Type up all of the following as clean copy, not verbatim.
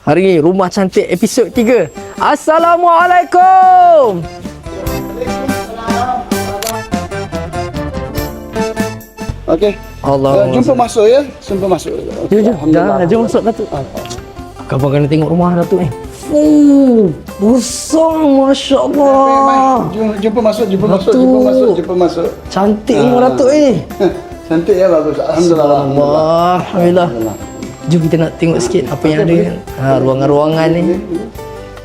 Hari ni Rumah Cantik episod 3. Assalamualaikum. Okey. Allah. Jumpa masuk ya. Jumpa masuk. Jom. Jom masuk Datuk. Kau kena tengok rumah Datuk ni. Besar, Masya Allah. Jumpa masuk. Cantik rumah Datuk ni. Cantik ya, bagus. Alhamdulillah. Jom kita nak tengok sikit apa yang ada kan. Ruangan-ruangan ni.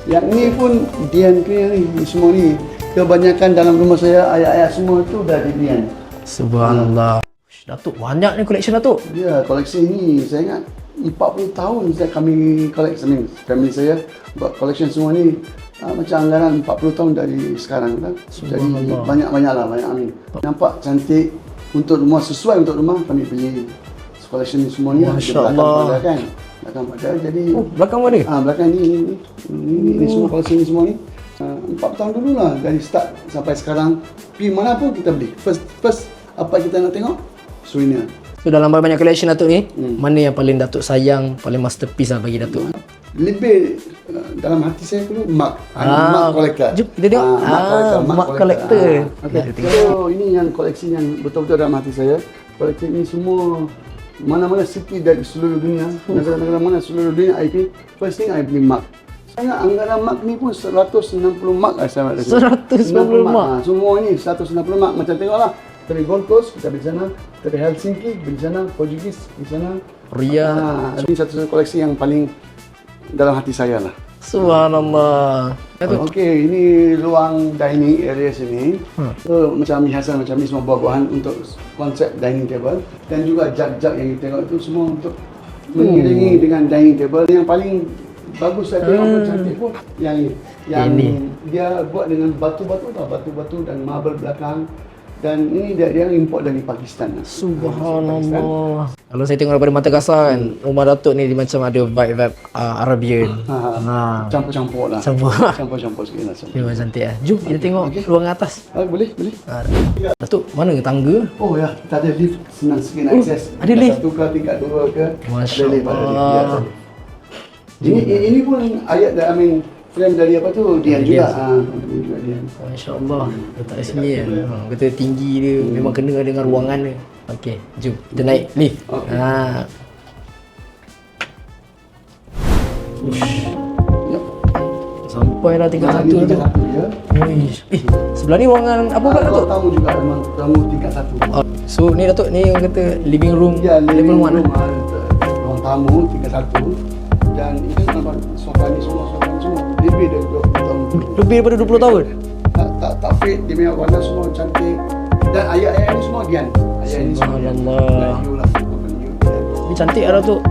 Yang ni pun Dian punya ni, semua ni. Kebanyakan dalam rumah saya, ayat-ayat semua tu dah di Dian. Subhanallah. Datuk, banyak ni collection Datuk. Ya, koleksi ni saya ingat 40 tahun kami koleksi ni. Family saya buat collection semua ni. Macam anggaran 40 tahun dari sekarang kan. Jadi banyak-banyak lah, banyak amin. Nampak cantik untuk rumah, sesuai untuk rumah kami beli collection ni semua ni. Masya Allah. Belakang pada jadi Belakang mana? belakang ni semua koleksi ni semua ni. 4 tahun dulu lah dari start sampai sekarang. Pergi mana pun kita beli. First apa kita nak tengok? Souvenir. So dalam banyak collection Datuk ni, mana yang paling Datuk sayang, paling masterpiece lah bagi Datuk? Lebih dalam hati saya dulu Mark collector. Jom kita tengok. Mark collector. Okay. So ini yang koleksi yang betul-betul dalam hati saya. Koleksi ini semua mana-mana city dari seluruh dunia, negara-negara mana seluruh dunia IP, first thing I beli Mark. Saya anggaran Mark ni pun 160 Mark saya ada. 190 Mark. Semua ni 160 Mark. Macam tengoklah. Dari Gold Coast kita beli sana, dari Helsinki beli sana, Portugis beli sana. Riyadh. Ini satu koleksi yang paling dalam hati saya lah. Subhanallah. Okey, ini ruang dining area sini. So, macam hiasan macam ni semua buah-buahan untuk konsep dining table, dan juga jug-jug yang kita tengok itu semua untuk mengiringi dengan dining table. Yang paling bagus saya tengok pun cantik pun yang ini. Yang ini dia buat dengan batu-batu tau, batu-batu dan marble belakang. Dan ini dia import dari Pakistan. Subhanallah. Kalau saya tengok daripada mata kasar kan, rumah Datuk ni dia macam ada vibe Arabian. Campur-campur lah. Campur-campur sikit lah. Memang cantik lah. Jom kita tengok ruangan atas. Boleh. Datuk, mana tangga? Oh ya, kita ada lift, senang sikit nak akses. Ada lift? Satu ke, tingkat 2 ke. Masya ada lift, Allah. Ini pun ayat dari frame dari apa tu, Dian juga. Dian. Masya Allah. Letak di sini kan. Kata tinggi dia, memang kena dengan ruangan dia. Okey, jom kita naik lift. Sampai dah tingkat 1 tu. Sebelah ni ruangan apa pula Datuk? Tamu juga, memang tamu tingkat 1. So ni Datuk, ni orang kata living room. Ya, level 1. Ruang tamu tingkat 1. Dan ini nampak sofa ni semua lebih dari 20 tahun. Lebih daripada 20 tahun? Tak fade, dia punya warna semua cantik. Dan ayat-ayat ni semua Dian. Ayat ni semua Dian. Subhanallah. Ini cantik lah Datuk.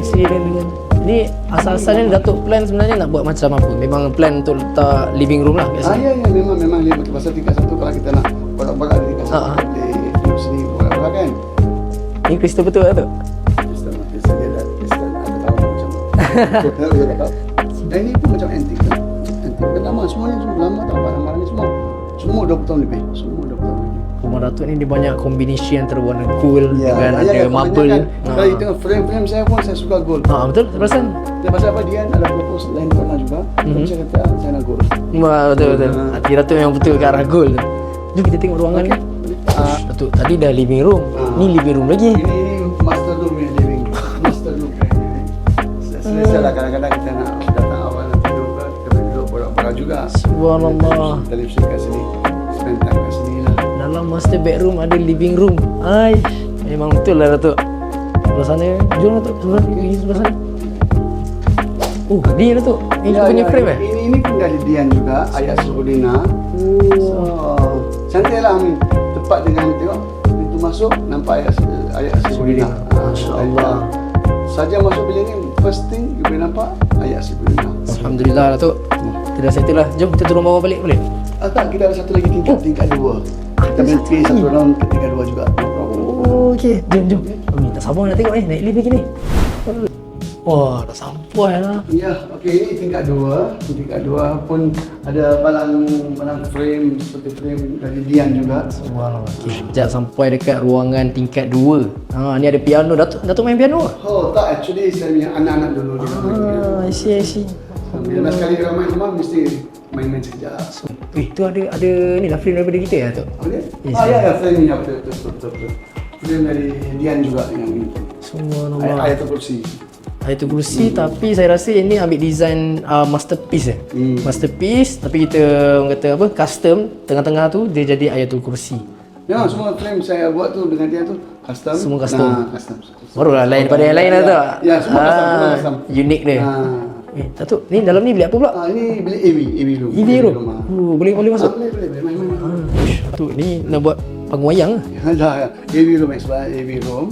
Mesti dia dengan ni asal-asalnya Datuk plan sebenarnya nak buat macam apa? Memang plan untuk letak living room lah biasa. Ya, memang dia bagi pasal tingkat 1 kalau kita nak borak-borak di tingkat 1. Boleh duduk sini borak-borak kan. Ni kristal betul lah Datuk? Kristal dia dah ada tahu macam mana. Dan ini pun macam antik kan. Antik kan lama, semua ni lama tau, barang-barang ni semua 20 tahun lebih. Semua 20 tahun lebih. Rumah Datuk ni dia banyak kombinasi antara warna gold dengan ada marble. Kalau you tengok frame-frame saya pun saya suka gold. Betul, perasan? Dan pasal apa, Dian ada propose lain warna juga. Tapi saya kata saya nak gold. Betul. Hati Datuk memang betul ke arah gold. Jom kita tengok ruangan ni. Datuk, tadi dah living room. Ni living room lagi. Ini master room yang living room. Master room yang living room. Selesa lah, kadang-kadang kita nak datang awal nak tidur ke, kita boleh duduk borak-borak juga. Subhanallah. Televisi kat sini, spend time kat sini lah. Dalam master bedroom ada living room. Memang betul lah Datuk. Sebelah sana, jom Datuk, pergi sebelah sana. Ni Datuk, ni kita punya frame Ini pun dari Dian juga, ayat Suhudina. So, cantik lah Amin. Tepat dengan tengok, pintu masuk, nampak ayat Suhudina. Masya Allah. Saja masuk bilik ni, first thing you boleh nampak ayat Suhudina. Alhamdulillah Datuk. Kita dah settle lah. Jom kita turun bawah balik boleh? Tak, kita ada satu lagi tingkat 2. Kita boleh pergi satu round ke tingkat 2 juga. Okey, jom. Tak sabar nak tengok ni, naik lift lagi ni. Wah, dah sampai lah. Ya, okey, ini tingkat 2. Tingkat 2 pun ada balang frame seperti frame dari Dian juga. Subhanallah. Okay. Sekejap sampai dekat ruangan tingkat 2. Ni ada piano. Datuk main piano ke? Oh, tak, actually saya punya anak-anak dulu dia main. I see. Bila sekali dia main rumah mesti main-main sekejap. Tu ada ni lah frame daripada kita ya, Tok? Apa dia? Yes, Ya, frame ni betul. Frame dari Dian juga yang ini. Subhanallah. Ayatul Kursi. Ayatul Kursi, tapi saya rasa ini ambil design masterpiece Masterpiece, tapi kita orang kata apa, custom, tengah-tengah tu dia jadi Ayatul Kursi. Ya, semua frame saya buat tu dengan dia tu custom. Semua custom. Custom. Barulah lain daripada yang lain lah tu. Ya, semua custom. Unik dia. Datuk, ni dalam ni beli apa pula? Ini beli AV room. EV room. Boleh masuk. Boleh, main. Datuk, ni nak buat panggung wayang ke? Ada AV room, AV room.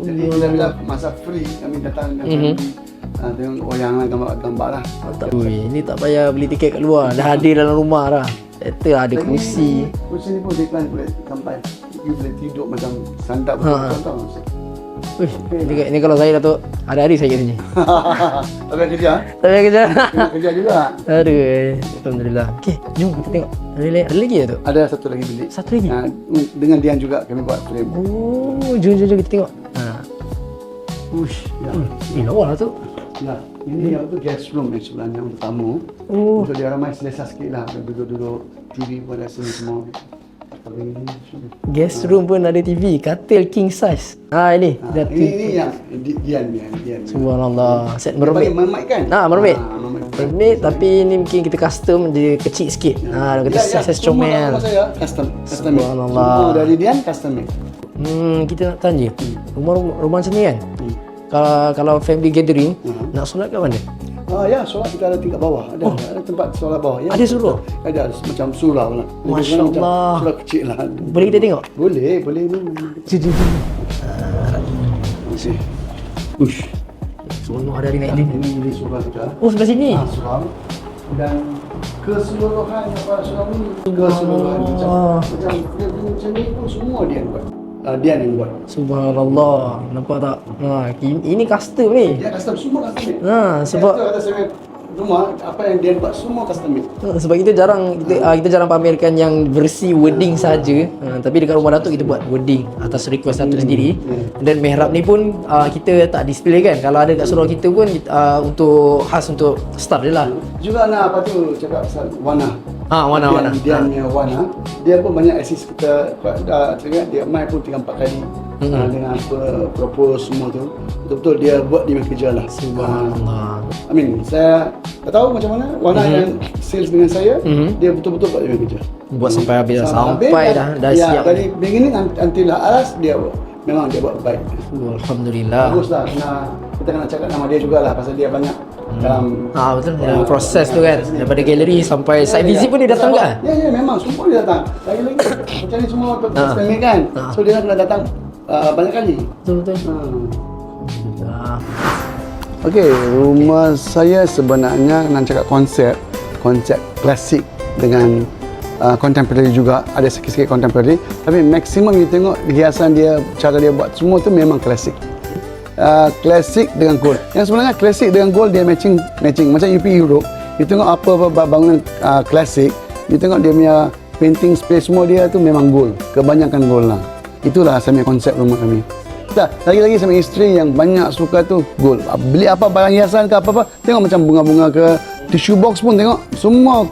Jadi bila masa free kami datang tengok wayang lah, gambar lah. Ui, ni tak payah beli tiket kat luar, dah hadir dalam rumah dah. Settle ada kursi. Kursi ni pun decline boleh sampai you boleh tidur macam sandap betul. Ni kalau saya Datuk, hari-hari saya kat sini. Tapi kerja? Tak payah kerja. Kerja juga. Aduh, alhamdulillah. Okey, jom kita tengok. Ada lagi ya, Datuk? Ada satu lagi bilik. Satu lagi? Dengan Dian juga kami buat frame. Oh, jom kita tengok. Uish, lawa lah tu. Ya, ini yang tu guest room yang sebenarnya untuk tamu. Untuk dia ramai selesa sikit lah. Duduk-duduk TV pun ada sini semua. Guest room pun ada TV, katil king size. Ini. Ini yang Dian. Subhanallah. Set mermaid. Mermaid kan? Mermaid. Mermaid, tapi ni mungkin kita custom dia kecil sikit. Kita size comel. Semua saya custom made. Subhanallah. Semua dari Dian custom made. Kita nak tanya. Rumah macam ni kan? Kalau family gathering, nak solat kat mana? Ya, solat kita ada tingkat bawah. Ada tempat solat bawah. Ya, ada surau? Ada macam surau lah. Masya Allah. Surau kecil lah. Boleh kita tengok? Boleh ni. Jom. Ush. Semua ada naik lift. Ini surau kita. Oh, sebelah sini? Surau. Dan keseluruhan surau ni. Keseluruhan macam ni pun semua dia buat. Dian yang buat. Subhanallah. Nampak tak? Ini custom ni. Dia custom, semua custom made. Sebab kata saya rumah, apa yang dia buat semua custom made. Sebab kita jarang pamerkan yang versi wording saja. Tapi dekat rumah Datuk kita buat wording atas request Datuk sendiri. Dan mihrab ni pun kita tak display kan. Kalau ada kat surau kita pun untuk khas untuk staff je lah. Juga nak apa tu cakap pasal warna. Warna. Dia punya warna. Dia pun banyak assist kita. Dia main pun 3-4 kali dengan propose semua tu. Betul-betul dia buat dia kerja lah. Subhanallah. Saya tak tahu macam mana warna yang sales dengan saya. Dia betul-betul buat dia kerja. Buat sampai habis sampai dah siap. Dari beginning until alas dia memang dia buat baik. Alhamdulillah. Bagus lah. Kita kena cakap nama dia jugalah pasal dia banyak dalam betul dalam proses tu kan, daripada galeri sampai site visit pun dia datang kan? Ya memang semua dia datang. Lagi macam ni semua estimate kan. So dia kena datang banyak kali. Betul. Okey, rumah saya sebenarnya nak cakap konsep klasik dengan contemporary juga, ada sikit-sikit contemporary, tapi maksimum you tengok hiasan dia, cara dia buat semua tu memang klasik. Klasik dengan gold. Yang sebenarnya klasik dengan gold dia matching. Macam you pergi Europe, you tengok apa bangunan klasik, you tengok dia punya painting space semua dia tu memang gold. Kebanyakan gold lah. Itulah saya punya konsep rumah kami. Lagi-lagi sama isteri yang banyak suka tu gold. Beli apa barang hiasan ke apa-apa, tengok macam bunga-bunga ke tissue box pun tengok semua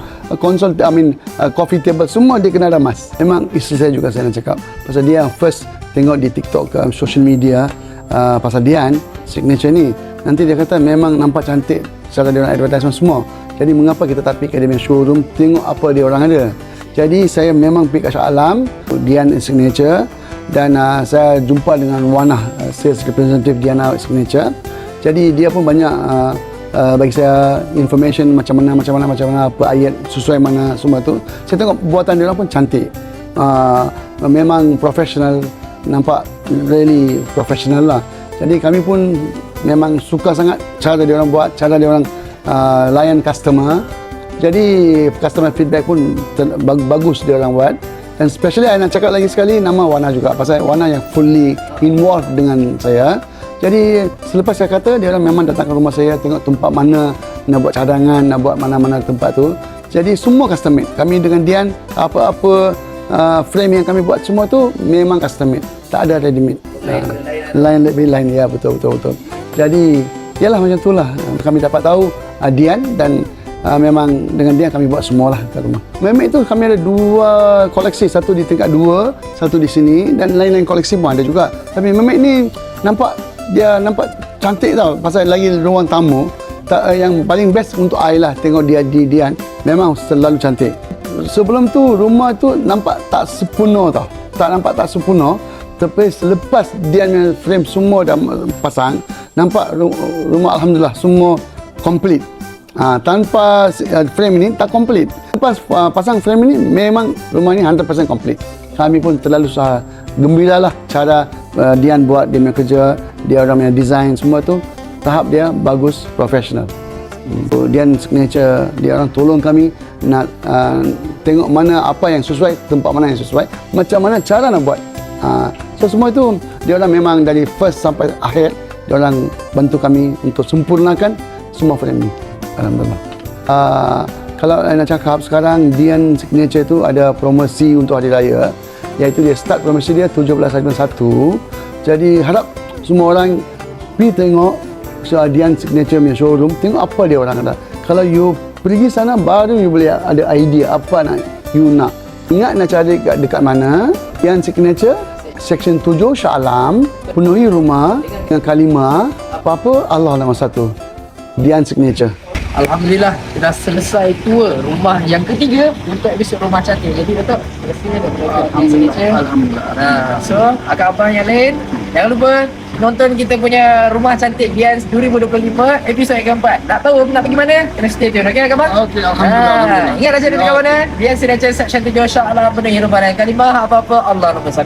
coffee table semua dia kena ada emas. Memang isteri saya juga saya nak cakap pasal dia first tengok di TikTok ke social media pasal Dian signature ni, nanti dia kata memang nampak cantik cara dia orang advertisement semua. Jadi mengapa kita tak pergi ke dia punya showroom tengok apa dia orang ada. Jadi saya memang pergi kat Shah Alam Dian Signature dan saya jumpa dengan Wana sales representative Diana Signature. Jadi dia pun banyak bagi saya information macam mana apa ayat sesuai mana semua tu. Saya tengok buatan dia orang pun cantik. Memang profesional, nampak really profesional lah. Jadi kami pun memang suka sangat cara dia orang buat, cara dia orang layan customer. Jadi customer feedback pun bagus dia orang buat. Dan especially saya nak cakap lagi sekali nama Wana juga, pasal Wana yang fully involved dengan saya. Jadi selepas saya kata, dia orang memang datang ke rumah saya, tengok tempat mana nak buat cadangan, nak buat mana-mana tempat tu. Jadi semua custom made. Kami dengan Dian, apa-apa frame yang kami buat semua tu memang custom made. Tak ada ready made. Lain lebih lain, ya, betul. Jadi ialah macam itulah kami dapat tahu Dian, dan memang dengan Dian kami buat semualah kat rumah. Memek tu kami ada 2 koleksi, satu di tingkat 2, satu di sini, dan lain-lain koleksi pun ada juga. Tapi memek ni nampak cantik tau, pasal lagi ruang tamu. Yang paling best untuk I lah, tengok dia di Dian memang selalu cantik. Sebelum tu rumah tu nampak tak sempurna tau, tak sempurna. Tapi selepas Dian punya frame semua dah pasang, nampak rumah alhamdulillah semua komplit. Tanpa frame ini tak komplit. Lepas pasang frame ini memang rumah ini 100% komplit. Kami pun terlalu gembiralah cara Dian buat dia punya kerja, dia orang punya design semua tu tahap dia bagus, profesional. Dian signature, dia orang tolong kami nak tengok mana apa yang sesuai, tempat mana yang sesuai, macam mana cara nak buat. So semua itu dia orang memang dari first sampai akhir dia orang bantu kami untuk sempurnakan semua frame ini. Alhamdulillah. Kalau nak cakap sekarang Dian signature itu ada promosi untuk hari raya, iaitu dia start promosi dia 17/1. Jadi harap semua orang pergi tengok Dian signature punya showroom, tengok apa dia orang ada. Kalau you pergi sana baru you boleh ada idea apa nak you nak. Ingat nak cari dekat mana. Dian signature section 7 Shah Alam, penuhi rumah dengan kalimah apa-apa Allah nombor 1. Dian signature. Alhamdulillah kita dah selesai tour rumah yang ketiga untuk episod Rumah Cantik. Jadi Datuk, terima kasih. Alhamdulillah. So, akak-abang yang lain, jangan lupa nonton kita punya Rumah Cantik Dian 2025 episod yang keempat. Tak tahu nak pergi mana? Kena stay tune. Okey akak-abang? Okey, alhamdulillah. Ingat dah jadi dekat mana? Dian signature section 7 Shah Alam, penuhi rumah dan kalimah apa-apa Allah nombor 1.